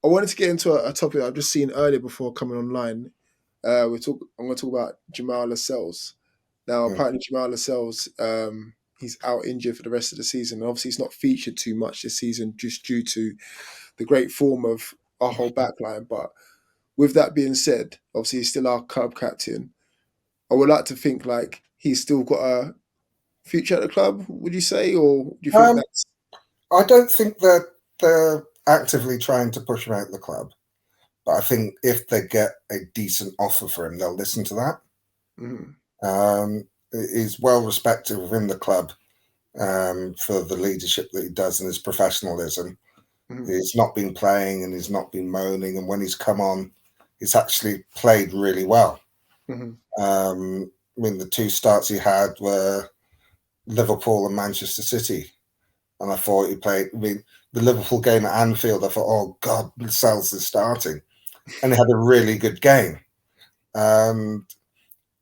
I wanted to get into a topic I've just seen earlier before coming online. I'm going to talk about Jamal Lascelles. Now, Mm. apparently, Jamal Lascelles, he's out injured for the rest of the season. And obviously, he's not featured too much this season just due to the great form of our whole backline. But with that being said, obviously, he's still our club captain. I would like to think like he's still got a future at the club. Would you say, or do you think Um, that's I don't think that they're actively trying to push him out of the club, but I think if they get a decent offer for him, they'll listen to that. mhm, He's well respected within the club for the leadership that he does and his professionalism. mhm, He's not been playing and he's not been moaning, and when he's come on, he's actually played really well. mhm. I mean, the two starts he had were Liverpool and Manchester City, and I thought he played. I mean, the Liverpool game at Anfield, I thought, oh God, Lascelles is starting, and he had a really good game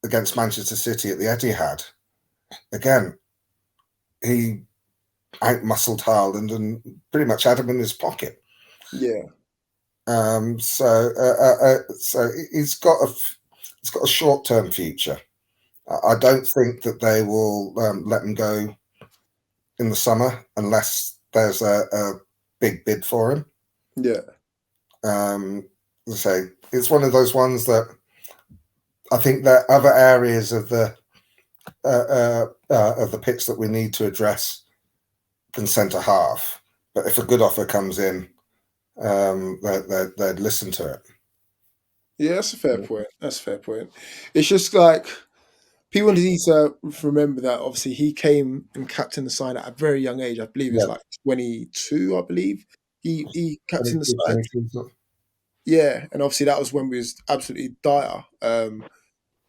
against Manchester City at the Etihad. Again, he outmuscled Haaland and pretty much had him in his pocket. Yeah. So he's got a short term future. I don't think that they will let him go in the summer unless there's a big bid for him. Yeah. As I say, it's one of those ones that I think there are other areas of the pitch that we need to address than centre half. But if a good offer comes in, they'd listen to it. Yeah, that's a fair point. That's a fair point. It's just like people need to remember that obviously he came and captained the side at a very young age. I believe it's Yeah, like 22, I believe. He captained the 22, side. 23. Yeah, and obviously that was when we was absolutely dire.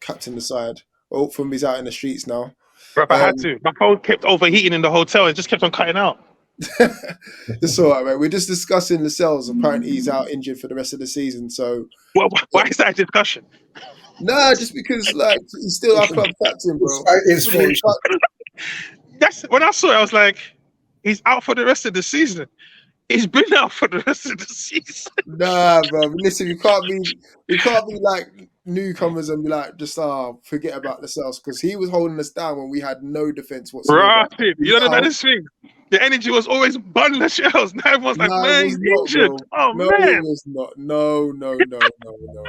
Captain the side. Hopefully he's out in the streets now. Bro, I had Um, to. My phone kept overheating in the hotel and just kept on cutting out. it's all right, mate. We're just discussing Lascelles. Apparently he's out injured for the rest of the season. So Why is that a discussion? nah, just because like he's still our club captain, bro. His Come on, we future. can't- That's when I saw it. I was like, he's out for the rest of the season. He's been out for the rest of the season. Nah, bro. Listen, we can't be like newcomers and be like just forget about Lascelles because he was holding us down when we had no defense whatsoever. Right. You don't know Now, this thing. The energy was always bun the shells. Now everyone's like, no, it man, was he's not, injured. bro. Oh No, it man. was not. No, no, no, no, no.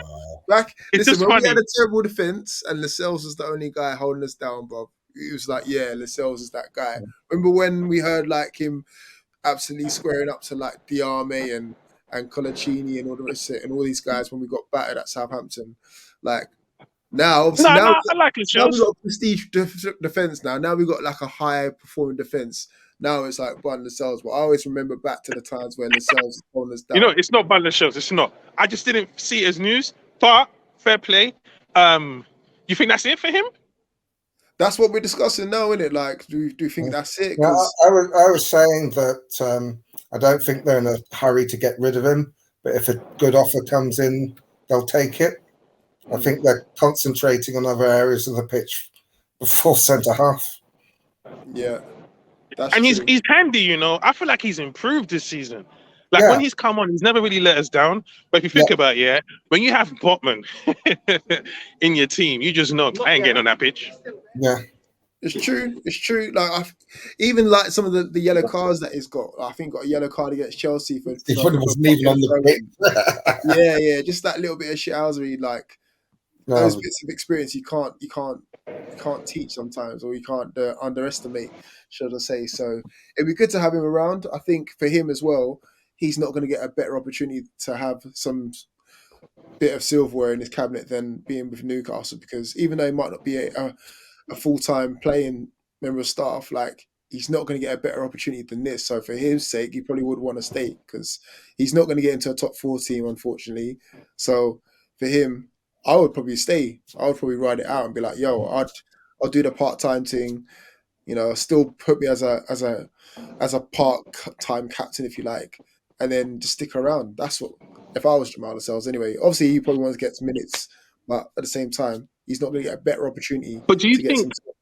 Like, It's listen, just when we had funny. a terrible defense and Lascelles was the only guy holding us down, bro. It was like, yeah, Lascelles is that guy. Remember when we heard like him absolutely squaring up to like Diame and Colaccini and all the rest of it, and all these guys when we got battered at Southampton? Like now, obviously No, now. I like his Now we've shows. got a prestige defense. Now we've got like a high performing defense. Now it's like Bun Lascelles. But I always remember back to the times when Lascelles was holding us You know, down. it's not bun the shells. It's not. I just didn't see it as news. But fair play. You think that's it for him? That's what we're discussing now, isn't it? Like, do you think that's it? Yeah, Because I was saying that I don't think they're in a hurry to get rid of him, but if a good offer comes in, they'll take it. I think they're concentrating on other areas of the pitch before centre half. yeah, that's And he's true. he's handy, you know. I feel like he's improved this season. Like Yeah, when he's come on, he's never really let us down. But if you yeah, think about it, yeah, when you have Botman in your team, you just know I ain't getting on that pitch. yeah. It's true. It's true. Like even like some of the yellow cards that he's got. I think got a yellow card against Chelsea for He for, for wasn't even fucking on the throwing. pitch. Yeah, yeah. Just that little bit of shithousery. Like those No, bits of experience you can't teach sometimes, or you can't underestimate, should I say? So it'd be good to have him around. I think for him as well, he's not going to get a better opportunity to have some bit of silverware in his cabinet than being with Newcastle because even though he might not be a full time playing member of staff, like he's not going to get a better opportunity than this. So for his sake, he probably would want to stay because he's not going to get into a top four team, unfortunately. So for him, I would probably stay. I would probably ride it out and be like, "Yo, I'll do the part time thing. You know, still put me as a part time captain if you like, and then just stick around." That's what if I was Jamal Lascelles anyway. Obviously, he probably wants to get some minutes, but at the same time, he's not going to get a better opportunity But do you to get think some.